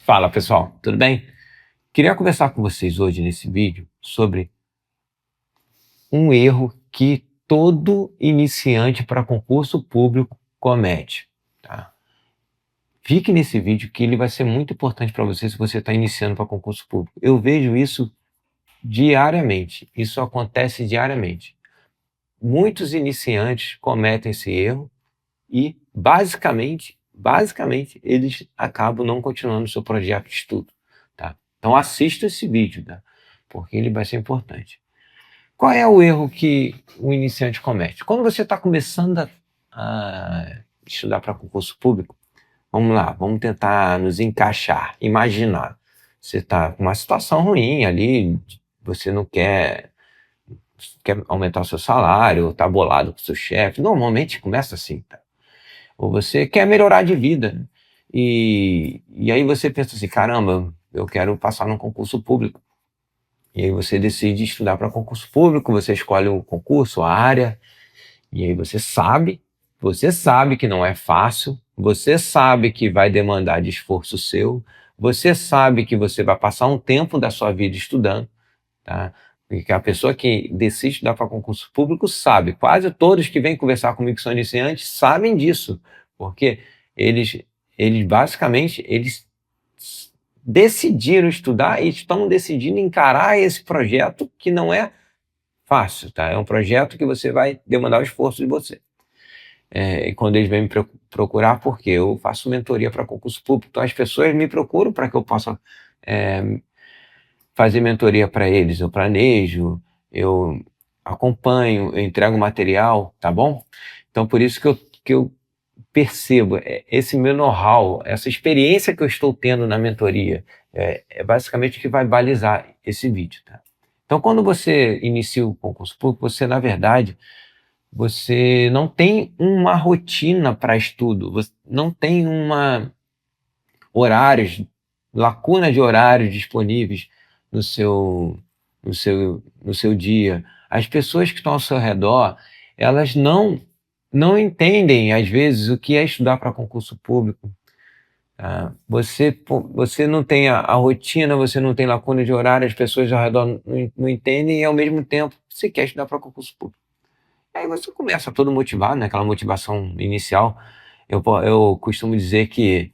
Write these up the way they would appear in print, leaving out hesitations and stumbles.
Fala pessoal, tudo bem? Queria conversar com vocês hoje nesse vídeo sobre um erro que todo iniciante para concurso público comete, tá? Fique nesse vídeo que ele vai ser muito importante para você se você está iniciando para concurso público. Eu vejo isso diariamente, isso acontece diariamente. Muitos iniciantes cometem esse erro e basicamente eles acabam não continuando o seu projeto de estudo, tá? Então assista esse vídeo, tá? Porque ele vai ser importante. Qual é o erro que o iniciante comete? Quando você está começando a estudar para concurso público, vamos lá, vamos tentar nos encaixar, imaginar. Você está com uma situação ruim ali, você não quer aumentar o seu salário, está bolado com o seu chefe. Normalmente começa assim, tá? Ou você quer melhorar de vida, né? E aí você pensa assim, caramba, eu quero passar num concurso público. E aí você decide estudar para concurso público, você escolhe o concurso, a área, e aí você sabe que não é fácil, você sabe que vai demandar de esforço seu, você sabe que você vai passar um tempo da sua vida estudando, tá? Porque a pessoa que decide estudar para concurso público sabe, quase todos que vêm conversar comigo que são iniciantes sabem disso, porque eles, eles basicamente, eles decidiram estudar e estão decidindo encarar esse projeto que não é fácil, tá? É um projeto que você vai demandar o esforço de você. E quando eles vêm me procurar, porque eu faço mentoria para concurso público, então as pessoas me procuram para que eu possa fazer mentoria para eles. Eu planejo, eu acompanho, eu entrego material, tá bom? Então por isso que eu percebo esse meu know-how, essa experiência que eu estou tendo na mentoria, é basicamente o que vai balizar esse vídeo, tá? Então, quando você inicia o concurso público, você, na verdade, você não tem uma rotina para estudo, você não tem horários, lacuna de horários disponíveis no seu dia. As pessoas que estão ao seu redor, elas não entendem, às vezes, o que é estudar para concurso público. Você não tem a rotina, você não tem lacuna de horário, as pessoas ao redor não entendem e, ao mesmo tempo, você quer estudar para concurso público. Aí você começa todo motivado, né? Aquela motivação inicial. Eu costumo dizer que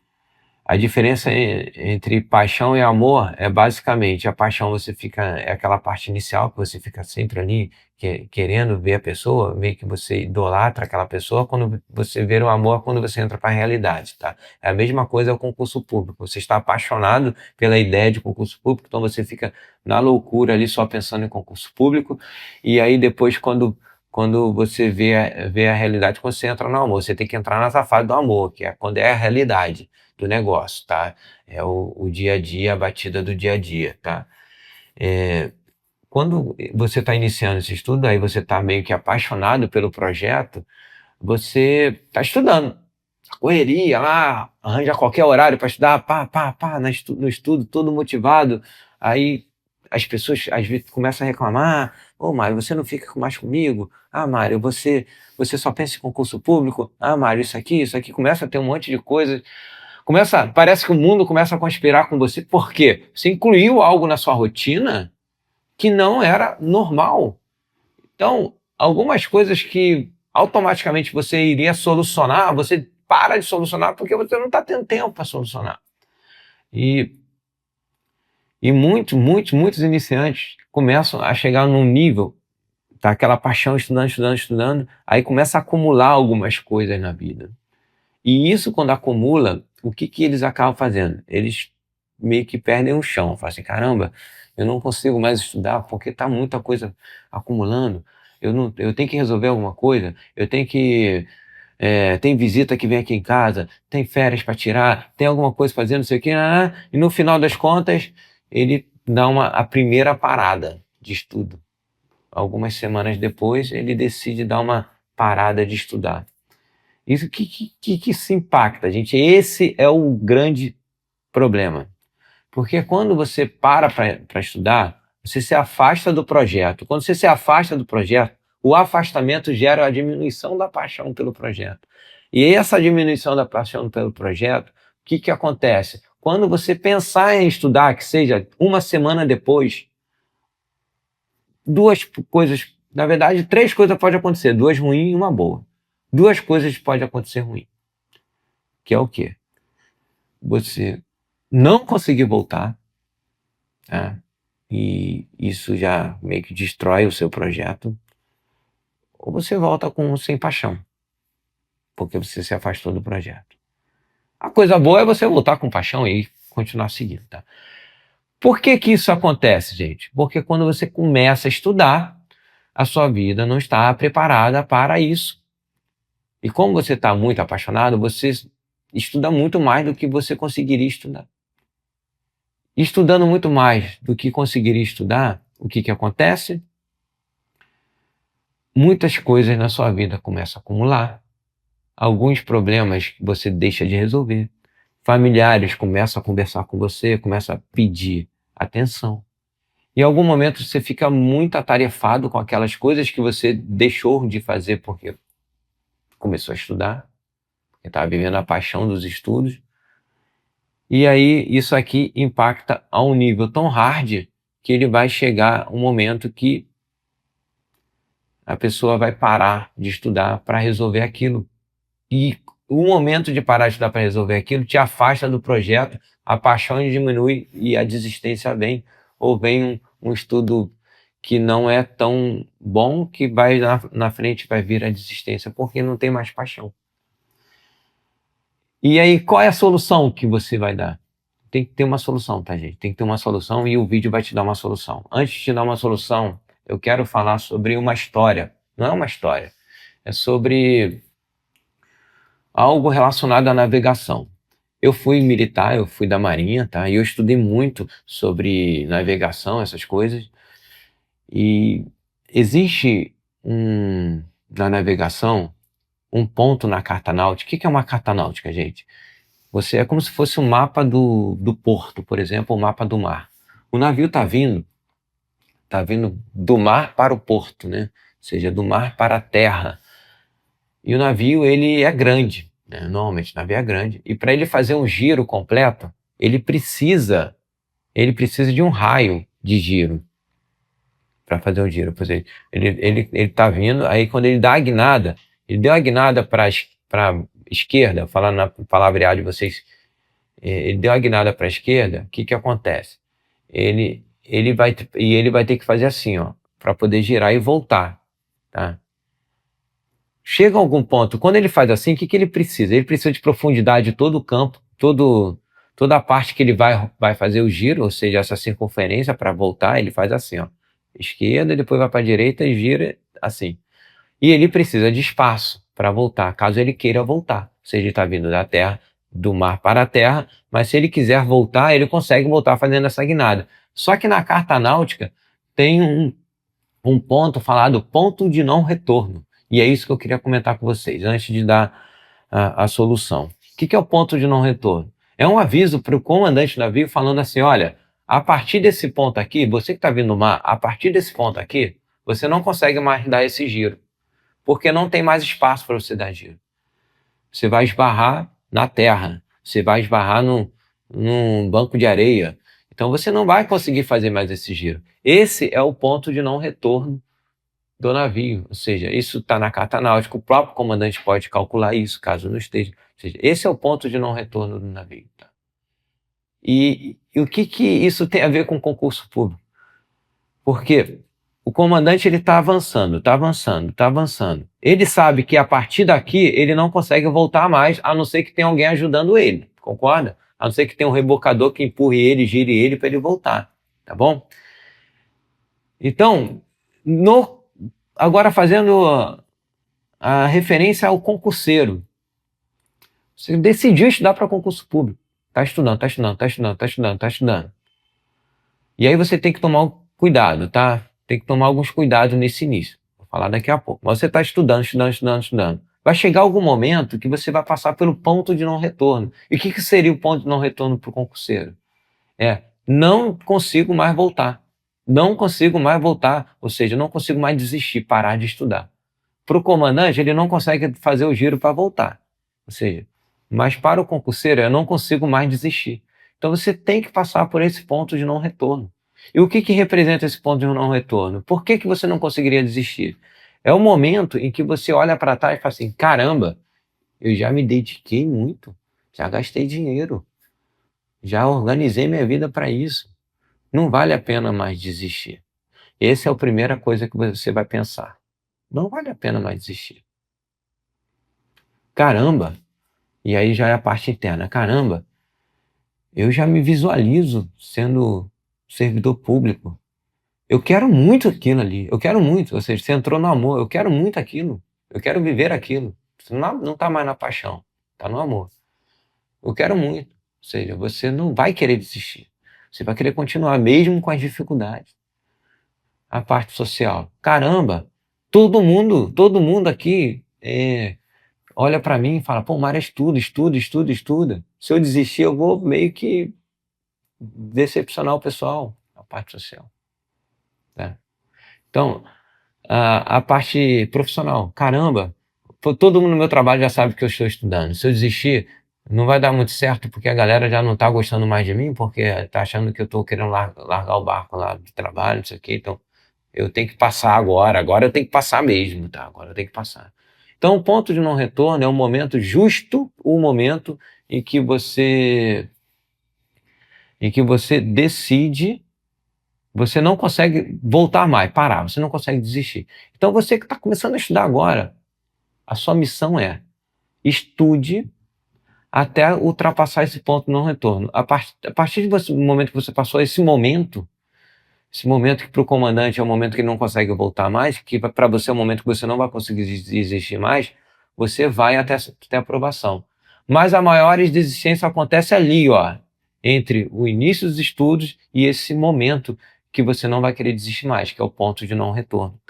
a diferença entre paixão e amor é basicamente a paixão é aquela parte inicial que você fica sempre ali querendo ver a pessoa, meio que você idolatra aquela pessoa. Quando você vê o amor, é quando você entra para a realidade, tá? É a mesma coisa o concurso público. Você está apaixonado pela ideia de concurso público, então você fica na loucura ali só pensando em concurso público. E aí depois quando você vê a realidade, quando você entra no amor, você tem que entrar nessa fase do amor, que é quando é a realidade do negócio, tá? É o dia a dia, a batida do dia a dia, tá? Quando você está iniciando esse estudo, aí você está meio que apaixonado pelo projeto, você está estudando. Correria lá, arranja qualquer horário para estudar, pá, no estudo, todo motivado. Aí as pessoas às vezes começam a reclamar: ô Mário, você não fica mais comigo? Ah, Mário, você só pensa em concurso público? Ah, Mário, isso aqui, começa a ter um monte de coisa. Parece que o mundo começa a conspirar com você. Por quê? Você incluiu algo na sua rotina que não era normal. Então, algumas coisas que automaticamente você iria solucionar, você para de solucionar porque você não está tendo tempo para solucionar. E muitos iniciantes começam a chegar num nível, tá, aquela paixão estudando, aí começa a acumular algumas coisas na vida. E isso, quando acumula, o que eles acabam fazendo? Eles meio que perdem o chão. Falam assim, caramba, eu não consigo mais estudar porque está muita coisa acumulando. Eu tenho que resolver alguma coisa, tem visita que vem aqui em casa, tem férias para tirar, tem alguma coisa fazendo, não sei o quê, e no final das contas, ele dá a primeira parada de estudo. Algumas semanas depois, ele decide dar uma parada de estudar. Isso que se impacta, gente. Esse é o grande problema. Porque quando você para estudar, você se afasta do projeto. Quando você se afasta do projeto, o afastamento gera a diminuição da paixão pelo projeto. E essa diminuição da paixão pelo projeto, o que acontece? Quando você pensar em estudar, que seja uma semana depois, duas coisas, na verdade, três coisas podem acontecer, duas ruins e uma boa. Duas coisas podem acontecer ruim, que é o quê? Você não conseguir voltar, tá? E isso já meio que destrói o seu projeto, ou você volta sem paixão, porque você se afastou do projeto. A coisa boa é você voltar com paixão e continuar seguindo, tá? Por que que isso acontece, gente? Porque quando você começa a estudar, a sua vida não está preparada para isso. E como você está muito apaixonado, você estuda muito mais do que você conseguiria estudar. Estudando muito mais do que conseguiria estudar, o que que acontece? Muitas coisas na sua vida começam a acumular. Alguns problemas você deixa de resolver. Familiares começam a conversar com você, começam a pedir atenção. Em algum momento você fica muito atarefado com aquelas coisas que você deixou de fazer porque começou a estudar, porque estava vivendo a paixão dos estudos. E aí isso aqui impacta a um nível tão hard que ele vai chegar um momento que a pessoa vai parar de estudar para resolver aquilo. E o momento de parar de estudar para resolver aquilo te afasta do projeto, a paixão diminui e a desistência vem. Ou vem um estudo que não é tão bom que vai na frente vai vir a desistência, porque não tem mais paixão. E aí, qual é a solução que você vai dar? Tem que ter uma solução, tá, gente? Tem que ter uma solução e o vídeo vai te dar uma solução. Antes de te dar uma solução, eu quero falar sobre uma história. Não é uma história, é sobre algo relacionado à navegação. Eu fui militar, eu fui da Marinha, tá? E eu estudei muito sobre navegação, essas coisas. E existe na navegação um ponto na carta náutica. O que é uma carta náutica, gente? É como se fosse um mapa do porto, por exemplo, o mapa do mar. O navio está vindo do mar para o porto, né? Ou seja, do mar para a terra. E o navio, ele é grande, né? Normalmente o navio é grande. E para ele fazer um giro completo, ele precisa de um raio de giro para fazer o giro. Pois ele está vindo, aí quando ele dá a guinada, ele deu a guinada para a esquerda, falando na palavreado de vocês, ele deu a guinada para a esquerda, o que que acontece? Ele vai ter que fazer assim, ó, para poder girar e voltar, tá? Chega a algum ponto, quando ele faz assim, o que que ele precisa? Ele precisa de profundidade de todo o campo, toda a parte que ele vai fazer o giro, ou seja, essa circunferência para voltar, ele faz assim, ó, esquerda, depois vai para a direita e gira assim. E ele precisa de espaço para voltar, caso ele queira voltar. Ou seja, ele está vindo da terra, do mar para a terra, mas se ele quiser voltar, ele consegue voltar fazendo essa guinada. Só que na carta náutica tem um ponto falado ponto de não retorno. E é isso que eu queria comentar com vocês, antes de dar a solução. O que é o ponto de não retorno? É um aviso para o comandante do navio falando assim, olha, a partir desse ponto aqui, você que está vindo no mar, a partir desse ponto aqui, você não consegue mais dar esse giro, porque não tem mais espaço para você dar giro. Você vai esbarrar na terra, você vai esbarrar num banco de areia, então você não vai conseguir fazer mais esse giro. Esse é o ponto de não retorno do navio, ou seja, isso está na carta náutica, o próprio comandante pode calcular isso, caso não esteja. Ou seja, esse é o ponto de não retorno do navio. Tá? E o que isso tem a ver com concurso público? Porque o comandante ele está avançando, está avançando, está avançando. Ele sabe que a partir daqui ele não consegue voltar mais, a não ser que tenha alguém ajudando ele, concorda? A não ser que tenha um rebocador que empurre ele, gire ele para ele voltar, tá bom? Então, agora fazendo a referência ao concurseiro. Você decidiu estudar para concurso público. Está estudando, está estudando, está estudando, está estudando, está estudando. E aí você tem que tomar cuidado, tá? Tem que tomar alguns cuidados nesse início. Vou falar daqui a pouco. Mas você está estudando, estudando, estudando, estudando. Vai chegar algum momento que você vai passar pelo ponto de não retorno. E o que seria o ponto de não retorno para o concurseiro? Não consigo mais voltar. Não consigo mais voltar. Ou seja, não consigo mais desistir, parar de estudar. Para o comandante, ele não consegue fazer o giro para voltar. Ou seja, mas para o concurseiro, eu não consigo mais desistir. Então você tem que passar por esse ponto de não retorno. E o que representa esse ponto de não retorno? Por que você não conseguiria desistir? É o momento em que você olha para trás e fala assim, caramba, eu já me dediquei muito, já gastei dinheiro, já organizei minha vida para isso. Não vale a pena mais desistir. Essa é a primeira coisa que você vai pensar. Não vale a pena mais desistir. Caramba, e aí já é a parte interna. Caramba, eu já me visualizo sendo servidor público. Eu quero muito aquilo ali, eu quero muito. Ou seja, você entrou no amor, eu quero muito aquilo, eu quero viver aquilo. Você não está mais na paixão, está no amor. Eu quero muito. Ou seja, você não vai querer desistir. Você vai querer continuar, mesmo com as dificuldades. A parte social. Caramba, todo mundo aqui olha para mim e fala, pô, Mário, estuda, estuda, estuda, estuda. Se eu desistir, eu vou meio que decepcionar o pessoal, a parte social. Tá? Então, a parte profissional. Caramba, todo mundo no meu trabalho já sabe que eu estou estudando. Se eu desistir, não vai dar muito certo, porque a galera já não está gostando mais de mim, porque está achando que eu estou querendo largar o barco lá do trabalho, não sei o quê. Então, eu tenho que passar agora eu tenho que passar mesmo, tá? Agora eu tenho que passar. Então, o ponto de não retorno é o momento justo, o momento em que você decide, você não consegue voltar mais, parar, você não consegue desistir. Então, você que está começando a estudar agora, a sua missão é estude até ultrapassar esse ponto de não retorno. A partir do momento que você passou esse momento que para o comandante é o momento que ele não consegue voltar mais, que para você é o momento que você não vai conseguir desistir mais, você vai até a aprovação. Mas a maiores desistência acontece ali, ó, entre o início dos estudos e esse momento que você não vai querer desistir mais, que é o ponto de não retorno.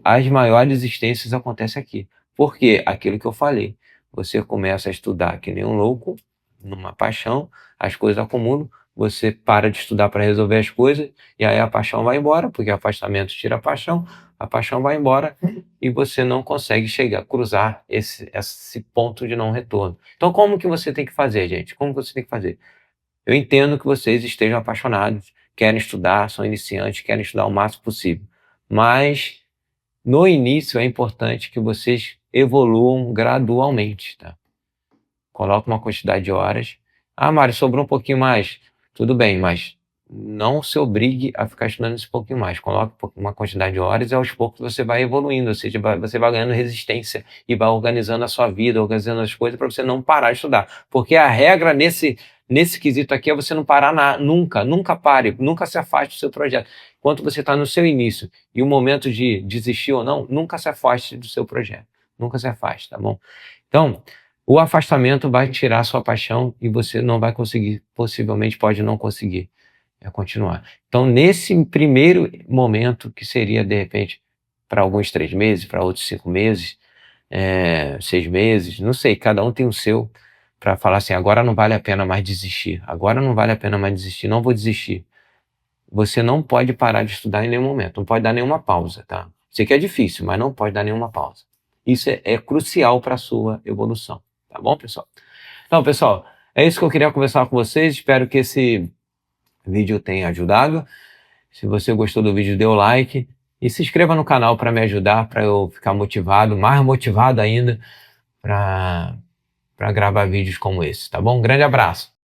As maiores desistências acontecem aqui. Por quê? Aquilo que eu falei. Você começa a estudar que nem um louco, numa paixão, as coisas acumulam, você para de estudar para resolver as coisas, e aí a paixão vai embora, porque afastamento tira a paixão vai embora, e você não consegue cruzar esse ponto de não retorno. Então, como que você tem que fazer, gente? Como você tem que fazer? Eu entendo que vocês estejam apaixonados, querem estudar, são iniciantes, querem estudar o máximo possível, mas no início é importante que vocês evoluam gradualmente, tá? Coloca uma quantidade de horas. Ah, Mário, sobrou um pouquinho mais. Tudo bem, mas não se obrigue a ficar estudando esse pouquinho mais. Coloque uma quantidade de horas e aos poucos você vai evoluindo, ou seja, você vai ganhando resistência e vai organizando a sua vida, organizando as coisas para você não parar de estudar. Porque a regra nesse quesito aqui é você não parar nunca pare, nunca se afaste do seu projeto. Enquanto você está no seu início e o momento de desistir ou não, nunca se afaste do seu projeto. Nunca se afaste, tá bom? Então, o afastamento vai tirar a sua paixão e você não vai conseguir, possivelmente pode não conseguir continuar. Então, nesse primeiro momento, que seria, de repente, para alguns 3 meses, para outros 5 meses, 6 meses, não sei, cada um tem o seu, para falar assim, agora não vale a pena mais desistir, agora não vale a pena mais desistir, não vou desistir. Você não pode parar de estudar em nenhum momento, não pode dar nenhuma pausa, tá? Sei que é difícil, mas não pode dar nenhuma pausa. Isso é crucial para a sua evolução, tá bom, pessoal? Então, pessoal, é isso que eu queria conversar com vocês, espero que esse vídeo tenha ajudado. Se você gostou do vídeo, dê o like e se inscreva no canal para me ajudar, para eu ficar motivado, mais motivado ainda, para gravar vídeos como esse, tá bom? Um grande abraço!